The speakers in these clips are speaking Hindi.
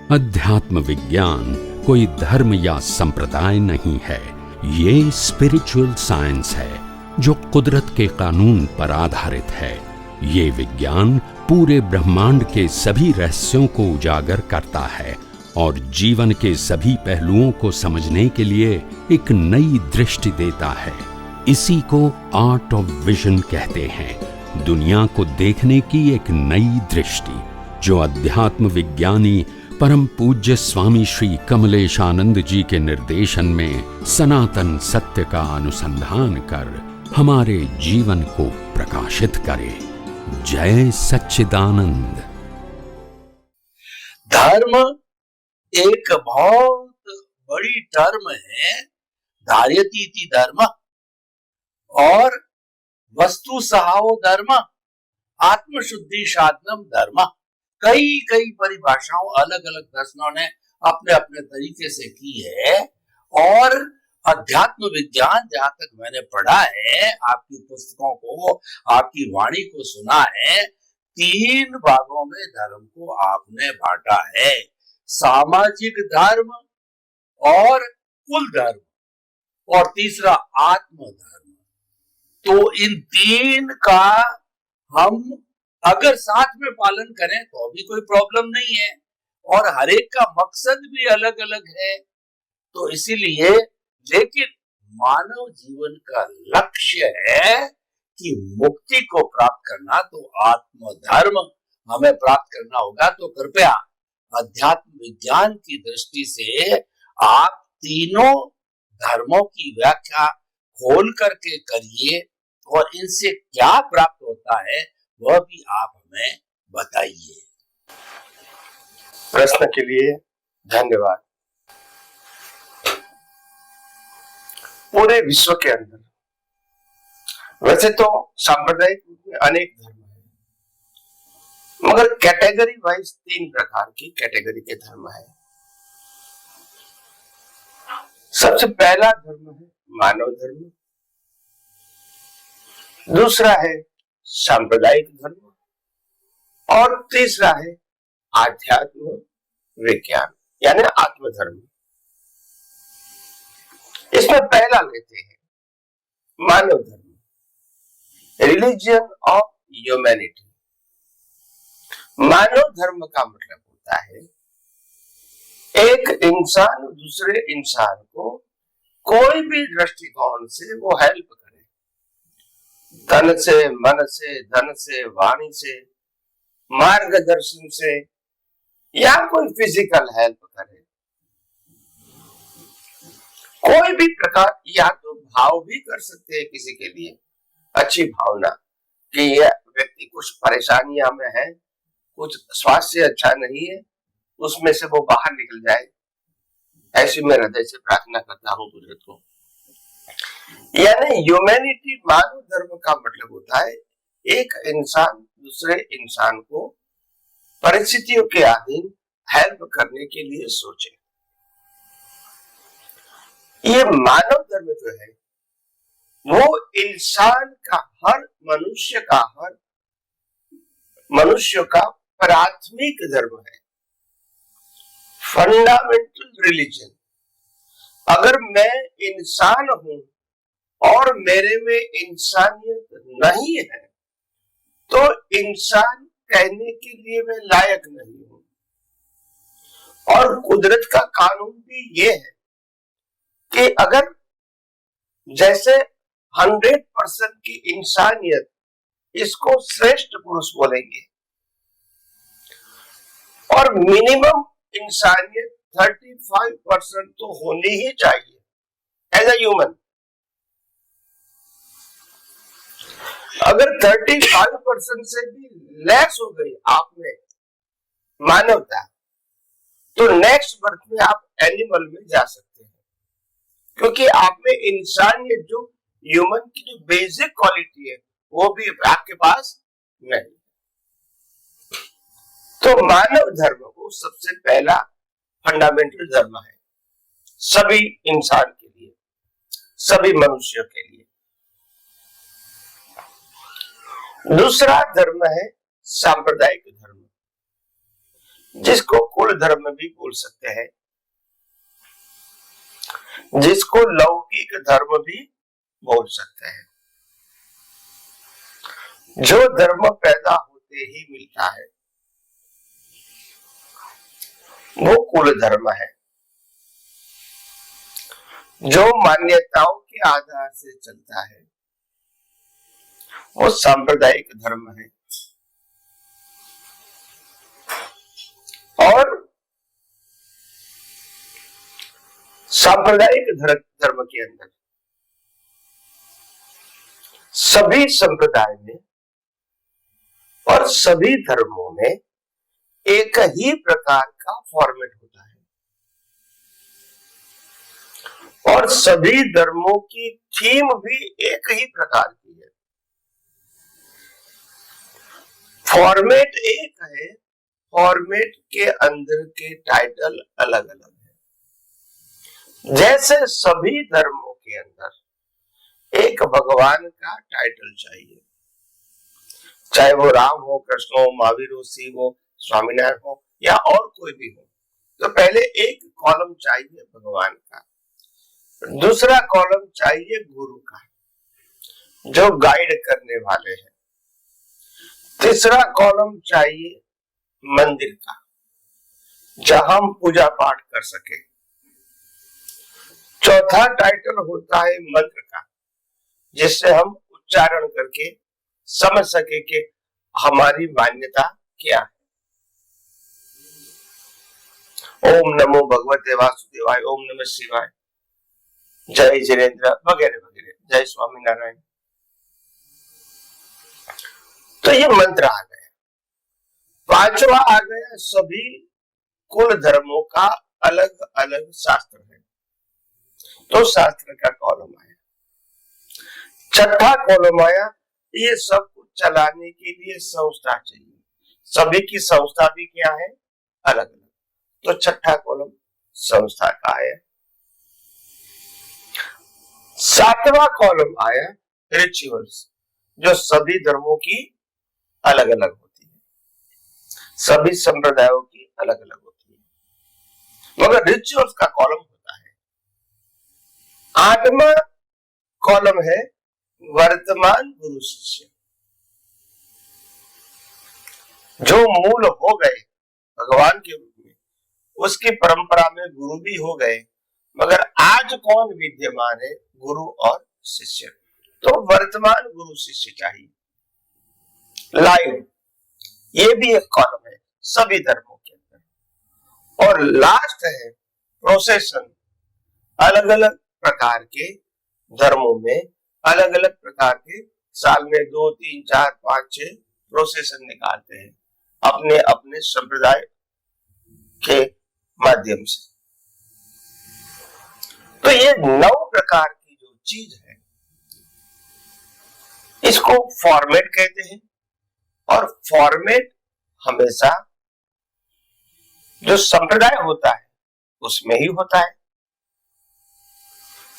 अध्यात्म विज्ञान कोई धर्म या संप्रदाय नहीं है, ये स्पिरिचुअल साइंस है जो कुदरत के कानून पर आधारित है। ये विज्ञान पूरे ब्रह्मांड के सभी रहस्यों को उजागर करता है और जीवन के सभी पहलुओं को समझने के लिए एक नई दृष्टि देता है। इसी को आर्ट ऑफ विजन कहते हैं, दुनिया को देखने की एक नई दृष्टि, जो अध्यात्म विज्ञानी परम पूज्य स्वामी श्री कमलेशानंद जी के निर्देशन में सनातन सत्य का अनुसंधान कर हमारे जीवन को प्रकाशित करे। जय सच्चिदानंद। धर्म एक बहुत बड़ी टर्म है, धार्यतीति धर्म और वस्तु सहाओ धर्म, आत्मशुद्धि साधनम धर्म। कई परिभाषाओं अलग अलग दर्शनों ने अपने अपने तरीके से की है। और अध्यात्म विज्ञान, जहां तक मैंने पढ़ा है, आपकी पुस्तकों को, आपकी वाणी को सुना है, 3 भागों में धर्म को आपने बांटा है, सामाजिक धर्म और कुल धर्म और तीसरा आत्म धर्म। तो इन 3 का हम अगर साथ में पालन करें तो भी कोई प्रॉब्लम नहीं है, और हर एक का मकसद भी अलग अलग है। तो इसीलिए, लेकिन मानव जीवन का लक्ष्य है कि मुक्ति को प्राप्त करना, तो आत्म धर्म हमें प्राप्त करना होगा। तो कृपया अध्यात्म विज्ञान की दृष्टि से आप तीनों धर्मों की व्याख्या खोल करके करिए और इनसे क्या प्राप्त होता है वह भी आप हमें बताइए। प्रश्न के लिए धन्यवाद। पूरे विश्व के अंदर वैसे तो सांप्रदायिक रूप में अनेक धर्म है, मगर कैटेगरी वाइज 3 प्रकार की कैटेगरी के धर्म है। सबसे पहला धर्म है मानव धर्म, दूसरा है सांप्रदायिक धर्म और तीसरा है आध्यात्म विज्ञान यानी आत्मधर्म। इसमें पहला लेते हैं मानव धर्म, रिलीजन ऑफ ह्यूमैनिटी। मानव धर्म का मतलब होता है एक इंसान दूसरे इंसान को कोई भी दृष्टिकोण से वो हेल्प करे, तन से, मन से, धन से, वाणी से, मार्गदर्शन से, या कोई फिजिकल हेल्प करे, कोई भी प्रकार, या तो भाव भी कर सकते हैं किसी के लिए, अच्छी भावना कि यह व्यक्ति कुछ परेशानियां में है, कुछ स्वास्थ्य अच्छा नहीं है, उसमें से वो बाहर निकल जाए, ऐसी मैं हृदय से प्रार्थना करता हूँ कुदरत को। यानी ह्यूमैनिटी मानव धर्म का मतलब होता है एक इंसान दूसरे इंसान को परिस्थितियों के अधीन हेल्प करने के लिए सोचे। ये मानव धर्म जो है वो इंसान का, हर मनुष्य का प्राथमिक धर्म है, फंडामेंटल रिलीजन। अगर मैं इंसान हूं और मेरे में इंसानियत नहीं है तो इंसान कहने के लिए मैं लायक नहीं हूं। और कुदरत का कानून भी ये है कि अगर जैसे 100% की इंसानियत, इसको श्रेष्ठ पुरुष बोलेंगे, और मिनिमम इंसानियत 35% तो होनी ही चाहिए एज ए ह्यूमन। अगर 35% से भी लेस हो गई आप में मानवता, तो नेक्स्ट बर्थ में आप एनिमल में जा सकते हैं, क्योंकि आप में इंसानियत, जो ह्यूमन की जो बेसिक क्वालिटी है, वो भी आपके पास नहीं। तो मानव धर्म को सबसे पहला फंडामेंटल धर्म है सभी इंसान के लिए, सभी मनुष्यों के लिए। दूसरा धर्म है सांप्रदायिक धर्म। जिसको कुल धर्म भी बोल सकते हैं, जिसको लौकिक धर्म भी बोल सकते हैं। जो धर्म पैदा होते ही मिलता है वो कुल धर्म है। जो मान्यताओं के आधार से चलता है वो सांप्रदायिक धर्म है। और सांप्रदायिक धर्म के अंदर सभी संप्रदाय में और सभी धर्मों में एक ही प्रकार का फॉर्मेट होता है और सभी धर्मों की थीम भी एक ही प्रकार की है। फॉर्मेट एक है, फॉर्मेट के अंदर के टाइटल अलग अलग है। जैसे सभी धर्मों के अंदर एक भगवान का टाइटल चाहिए, चाहे वो राम हो, कृष्ण हो, महावीर हो, शिव हो, स्वामीनारायण हो या और कोई भी हो, तो पहले एक कॉलम चाहिए भगवान का, दूसरा कॉलम चाहिए गुरु का जो गाइड करने वाले हैं, तीसरा कॉलम चाहिए मंदिर का जहां हम पूजा पाठ कर सके, चौथा टाइटल होता है मंत्र का जिससे हम उच्चारण करके समझ सके कि हमारी मान्यता क्या है। ओम नमो भगवते वासुदेवाय, ओम नमः शिवाय, जय जिनेन्द्र वगैरह वगैरह, जय स्वामीनारायण। तो ये मंत्र आ गया। पांचवा आ गया सभी कुल धर्मों का अलग अलग शास्त्र है, तो शास्त्र का कॉलम आया। छठा कॉलम आया, ये सब कुछ चलाने के लिए संस्था चाहिए, सभी की संस्था भी क्या है, अलग अलग, तो छठा कॉलम संस्था का आया। सातवां कॉलम आया रिचुअल्स, जो सभी धर्मों की अलग अलग होती है, सभी संप्रदायों की अलग अलग होती है, मगर रिचुअल्स का कॉलम होता है। आठवां कॉलम है वर्तमान गुरु शिष्य, जो मूल हो गए भगवान के रूप में, उसकी परंपरा में गुरु भी हो गए, मगर आज कौन विद्यमान है, गुरु और शिष्य, तो वर्तमान गुरु शिष्य चाहिए लाइव। ये भी एक कॉलम है सभी धर्मों के अंदर। और लास्ट है प्रोसेशन, अलग अलग प्रकार के धर्मों में अलग अलग प्रकार के साल में 2, 3, 4, 5, 6 प्रोसेशन निकालते हैं अपने अपने संप्रदाय के माध्यम से। तो ये 9 प्रकार की जो चीज है इसको फॉर्मेट कहते हैं। और फॉर्मेट हमेशा जो संप्रदाय होता है उसमें ही होता है,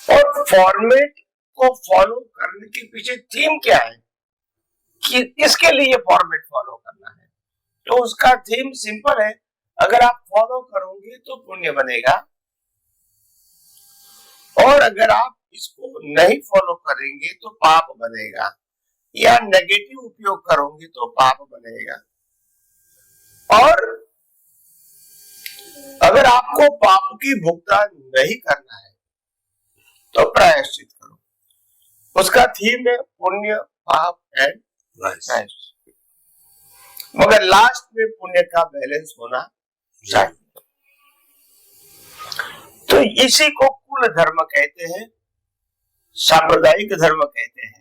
और फॉर्मेट को फॉलो करने के पीछे थीम क्या है कि किसके लिए फॉर्मेट फॉलो करना है, तो उसका थीम सिंपल है, अगर आप फॉलो करोगे तो पुण्य बनेगा, और अगर आप इसको नहीं फॉलो करेंगे तो पाप बनेगा, या नेगेटिव उपयोग करोगे तो पाप बनेगा। और अगर आपको पाप की भुगतान नहीं करना है तो प्रायश्चित करो, उसका थीम है पुण्य, पाप एंड प्रायश्चित, मगर लास्ट में पुण्य का बैलेंस होना चाहिए। तो इसी को कुल धर्म कहते हैं, सांप्रदायिक धर्म कहते हैं।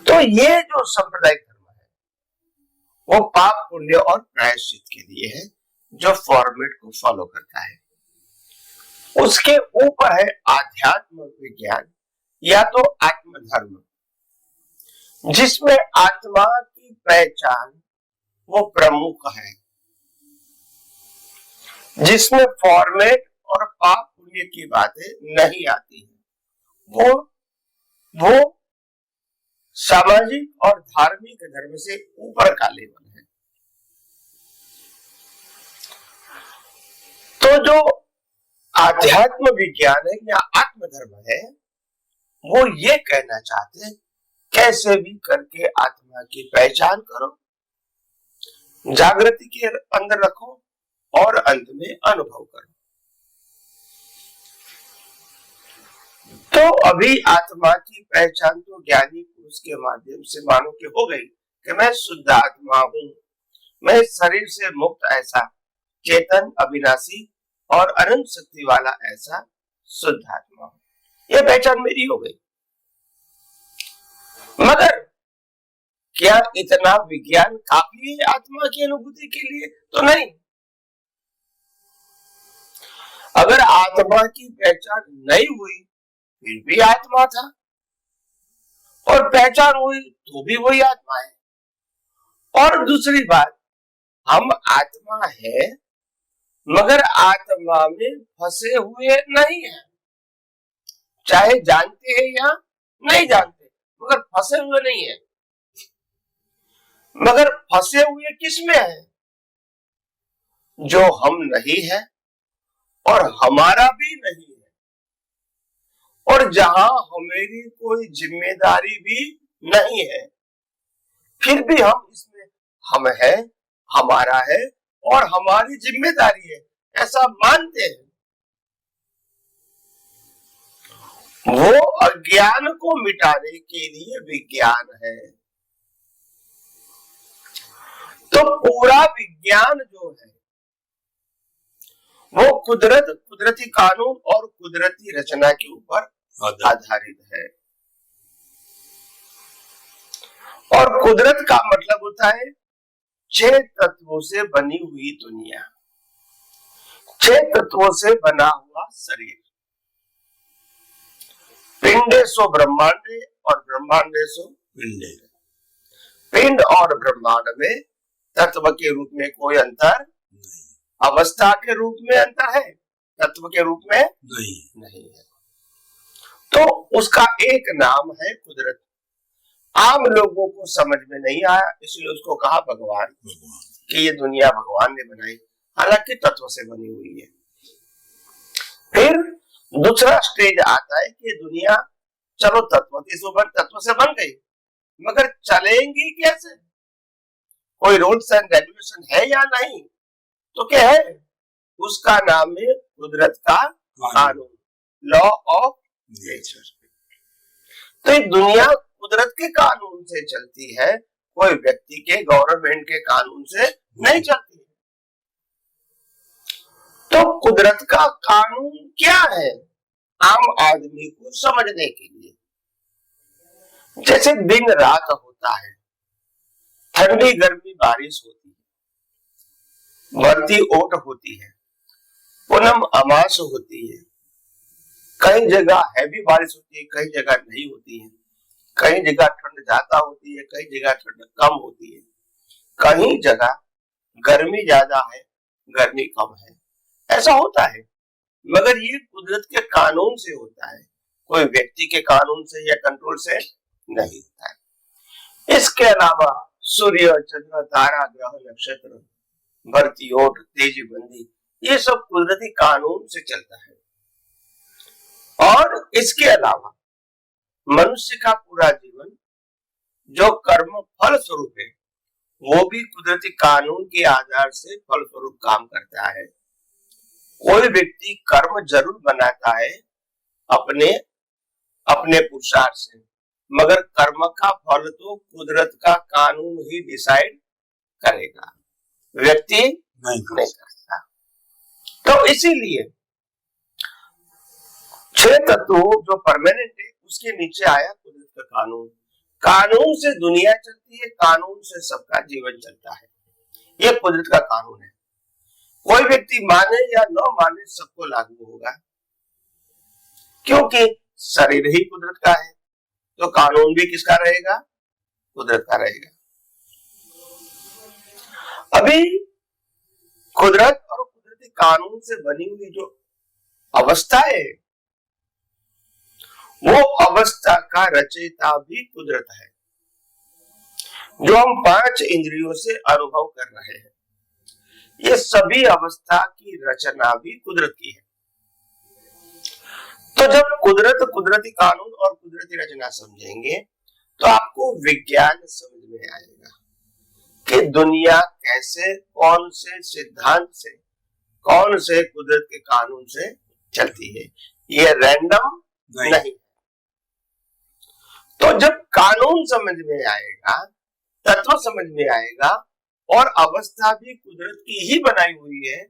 तो ये जो सांप्रदायिक धर्म है वो पाप, पुण्य और प्रायश्चित के लिए है, जो फॉर्मेट को फॉलो करता है। उसके ऊपर है आध्यात्म विज्ञान या तो आत्मधर्म, जिसमें आत्मा की पहचान वो प्रमुख है, जिसमें फॉर्मेट और पाप पुण्य की बातें नहीं आती है। वो सामाजिक और धार्मिक धर्म से ऊपर का लेवल है। तो जो आध्यात्म विज्ञान है या आत्मधर्म है, वो ये कहना चाहते हैं कैसे भी करके आत्मा की पहचान करो, जागृति के अंदर रखो और अंत में अनुभव करो। तो अभी आत्मा की पहचान तो ज्ञानी पुरुष के माध्यम से मानो कि हो गई कि मैं शुद्ध आत्मा हूं, मैं शरीर से मुक्त ऐसा चेतन अविनाशी और अनंत शक्ति वाला ऐसा शुद्ध आत्मा हूं, यह पहचान मेरी हो गई। मगर क्या इतना विज्ञान काफी है आत्मा की अनुभूति के लिए? तो नहीं। अगर आत्मा की पहचान नहीं हुई फिर भी आत्मा था, और पहचान हुई तो भी वही आत्मा है। और दूसरी बात, हम आत्मा है मगर आत्मा में फंसे हुए नहीं है, चाहे जानते हैं या नहीं जानते, मगर फंसे हुए नहीं है। मगर फंसे हुए किसमें है? जो हम नहीं है और हमारा भी नहीं है, और जहां हमारी कोई जिम्मेदारी भी नहीं है, फिर भी हम इसमें हम है, हमारा है और हमारी जिम्मेदारी है ऐसा मानते हैं। वो अज्ञान को मिटाने के लिए विज्ञान है। तो पूरा विज्ञान जो है वो कुदरती कानून और कुदरती रचना के ऊपर आधारित है। और कुदरत का मतलब होता है 6 तत्वों से बनी हुई दुनिया, 6 तत्वों से बना हुआ शरीर। पिंडेसो ब्रह्मांडे और ब्रह्मांडेसो पिंडे। पिंड और ब्रह्मांड में तत्व के रूप में कोई अंतर नहीं, अवस्था के रूप में अंतर है, तत्व के रूप में नहीं है। तो उसका एक नाम है कुदरत। आम लोगों को समझ में नहीं आया, इसलिए उसको कहा भगवान, कि ये दुनिया भगवान ने बनाई, हालांकि तत्व से बनी हुई है। फिर दूसरा स्टेज आता है कि दुनिया चलो तत्व से बन गई, मगर चलेंगी कैसे? कोई रूल्स एंड रेगुलेशन है या नहीं? तो क्या है? उसका नाम है कुदरत का कानून, लॉ ऑफ नेचर। तो ये दुनिया कुदरत के कानून से चलती है, कोई व्यक्ति के गवर्नमेंट के कानून से नहीं चलती है। तो कुदरत का कानून क्या है आम आदमी को समझने के लिए? जैसे दिन रात होता है, ठंडी गर्मी बारिश होती है, बढ़ती ओट होती है, पूनम अमास होती है, कई जगह हैवी बारिश होती है, कई जगह नहीं होती है, कई जगह ठंड ज्यादा होती है, कई जगह ठंड कम होती है, कहीं जगह गर्मी ज्यादा है, गर्मी कम है, ऐसा होता है। मगर ये कुदरत के कानून से होता है, कोई व्यक्ति के कानून से या कंट्रोल से नहीं होता है। इसके अलावा सूर्य, चंद्र, तारा, ग्रह, नक्षत्र, बढ़ती ओट, तेजी बंदी, ये सब कुदरती कानून से चलता है। और इसके अलावा मनुष्य का पूरा जीवन जो कर्म फल स्वरूप है, वो भी कुदरती कानून के आधार से फल स्वरूप काम करता है। कोई व्यक्ति कर्म जरूर बनाता है अपने पुरुषार्थ से, मगर कर्म का फल तो कुदरत का कानून ही डिसाइड करेगा, व्यक्ति नहीं करता। तो इसीलिए 6 तत्व जो परमानेंट है उसके नीचे आया कुदरत का कानून। कानून से दुनिया चलती है, कानून से सबका जीवन चलता है, ये कुदरत का कानून है। कोई व्यक्ति माने या न माने सबको लागू होगा, क्योंकि शरीर ही कुदरत का है, तो कानून भी किसका रहेगा? कुदरत का रहेगा। अभी कुदरत और कुदरती कानून से बनी हुई जो अवस्था है, वो अवस्था का रचयिता भी कुदरत है। जो हम 5 इंद्रियों से अनुभव कर रहे हैं, ये सभी अवस्था की रचना भी कुदरत की है। तो जब कुदरती कानून और कुदरती रचना समझेंगे तो आपको विज्ञान समझ में आएगा कि दुनिया कैसे, कौन से सिद्धांत से, कौन से कुदरत के कानून से चलती है। ये रैंडम नहीं। तो जब कानून समझ में आएगा, तत्व समझ में आएगा और अवस्था भी कुदरत की ही बनाई हुई है,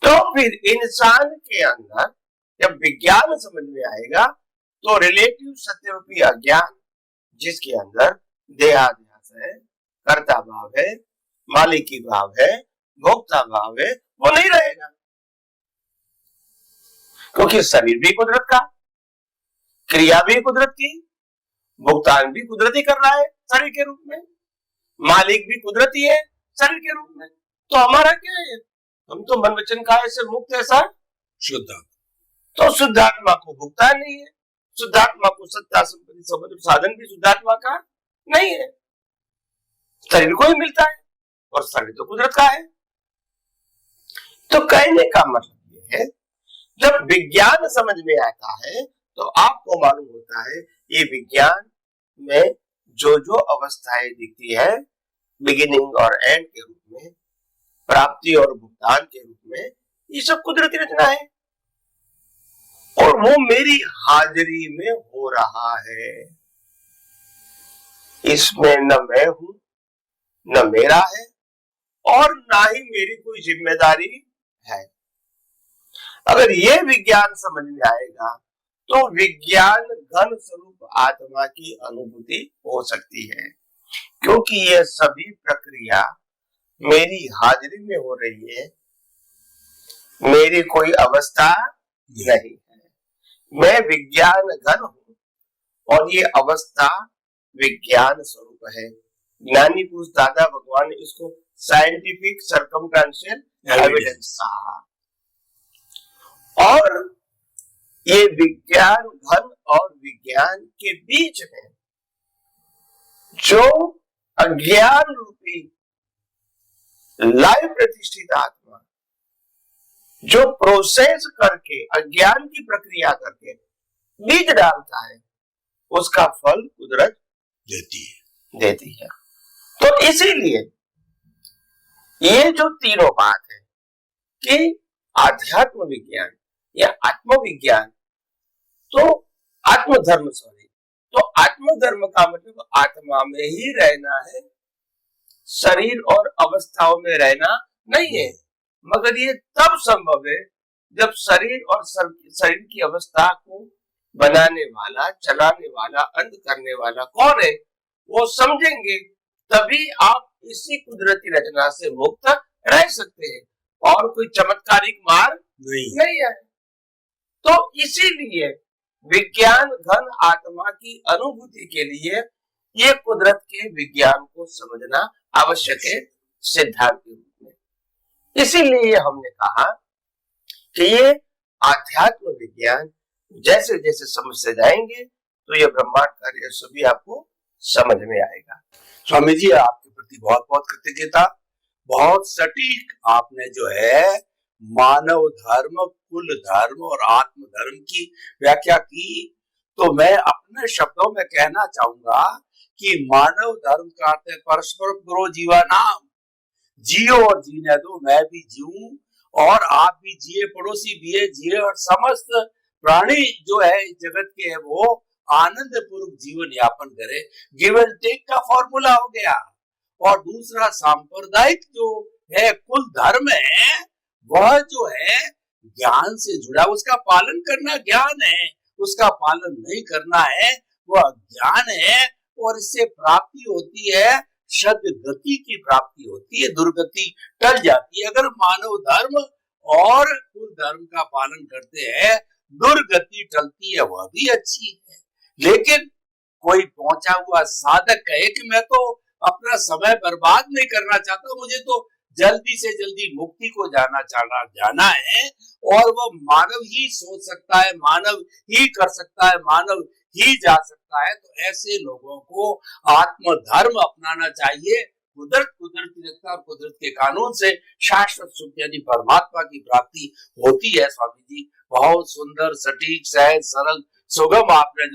तो फिर इंसान के अंदर जब विज्ञान समझ में आएगा तो रिलेटिव सत्यरूपी अज्ञान, जिसके अंदर देहाध्यास है, कर्ता भाव है, मालिकी भाव है, भोक्ता भाव है, वो नहीं रहेगा। क्योंकि शरीर भी कुदरत का, क्रिया भी कुदरत की, भुगतान भी कुदरती कर रहा है शरीर के रूप में, मालिक भी कुदरती है शरीर के रूप में। तो हमारा क्या है? हम तो मन वचन काया से मुक्त है सर, शुद्ध। तो शुद्धात्मा को भुगतान नहीं है, शुद्धात्मा को सत्ता संपत्ति समझ साधन भी शुद्धात्मा का नहीं है, शरीर को ही मिलता है और शरीर तो कुदरत का है। तो कहने का मतलब ये है, जब विज्ञान समझ में आता है तो आपको मालूम होता है ये विज्ञान में जो जो अवस्थाएं दिखती है, बिगिनिंग और एंड के रूप में, प्राप्ति और भुगतान के रूप में, ये सब कुदरती रचना है और वो मेरी हाजिरी में हो रहा है। इसमें न मैं हूं, न मेरा है और ना ही मेरी कोई जिम्मेदारी है। अगर ये विज्ञान समझ में आएगा तो विज्ञान घन स्वरूप आत्मा की अनुभूति हो सकती है, क्योंकि ये सभी प्रक्रिया मेरी हाजिरी में हो रही है, मेरी कोई अवस्था नहीं है। मैं विज्ञान घन हूं और ये अवस्था विज्ञान स्वरूप है। ज्ञानी पुरुष दादा भगवान ने इसको साइंटिफिक सर्कमस्टेंशियल एविडेंस कहा। और ये विज्ञान घन और विज्ञान के बीच में जो अज्ञान रूपी लाइव प्रतिष्ठित आत्मा जो प्रोसेस करके, अज्ञान की प्रक्रिया करके बीज डालता है, उसका फल कुदरत देती है। तो इसीलिए ये जो तीनों बात है कि आध्यात्म विज्ञान या आत्मविज्ञान, तो आत्मधर्म, तो आत्मधर्म का मतलब आत्मा में ही रहना है, शरीर और अवस्थाओं में रहना नहीं है। मगर ये तब संभव है जब शरीर और शरीर की अवस्था को बनाने वाला, चलाने वाला, अंत करने वाला कौन है वो समझेंगे, तभी आप इसी कुदरती रचना से मुक्त रह सकते हैं और कोई चमत्कारिक मार्ग नहीं है। तो इसीलिए विज्ञान घन आत्मा की अनुभूति के लिए ये कुदरत के विज्ञान को समझना आवश्यक है सिद्धांत के रूप में। इसीलिए हमने कहा कि ये आध्यात्म विज्ञान जैसे जैसे समझते जाएंगे तो ये ब्रह्मांड कार्य सभी आपको समझ में आएगा। स्वामी जी, आपके प्रति बहुत बहुत कृतज्ञता। बहुत सटीक आपने जो है मानव धर्म, कुल धर्म और आत्म धर्म की व्याख्या की। तो मैं अपने शब्दों में कहना चाहूंगा कि मानव धर्म का अर्थ है परस्पर करो जीवा नाम, जियो और जीने दो, मैं भी जीऊं और आप भी जिए, पड़ोसी भी जिए और समस्त प्राणी जो है जगत के है वो आनंद पूर्वक जीवन यापन करे। गिव एंड टेक का फॉर्मूला हो गया। और दूसरा सांप्रदायिक जो है कुल धर्म है, वह जो है ज्ञान से जुड़ा, उसका पालन करना ज्ञान है, उसका पालन नहीं करना है वह अज्ञान है। और इससे प्राप्ति होती है सद गति की प्राप्ति होती है, दुर्गति टल जाती है। अगर मानव धर्म और कुल धर्म का पालन करते हैं, दुर्गति टलती है, वह भी अच्छी है। लेकिन कोई पहुंचा हुआ साधक कहे कि मैं तो अपना समय बर्बाद नहीं करना चाहता, मुझे तो जल्दी से जल्दी मुक्ति को जाना है और वो मानव ही सोच सकता है, मानव ही कर सकता है, मानव ही जा सकता है, तो ऐसे लोगों को आत्मधर्म अपनाना चाहिए। कुदरती रखता और कुदरत के कानून से शाश्वत सुख यानी परमात्मा की प्राप्ति होती है। स्वामी जी बहुत सुंदर, सटीक, सहज, सरल, सुगम आपने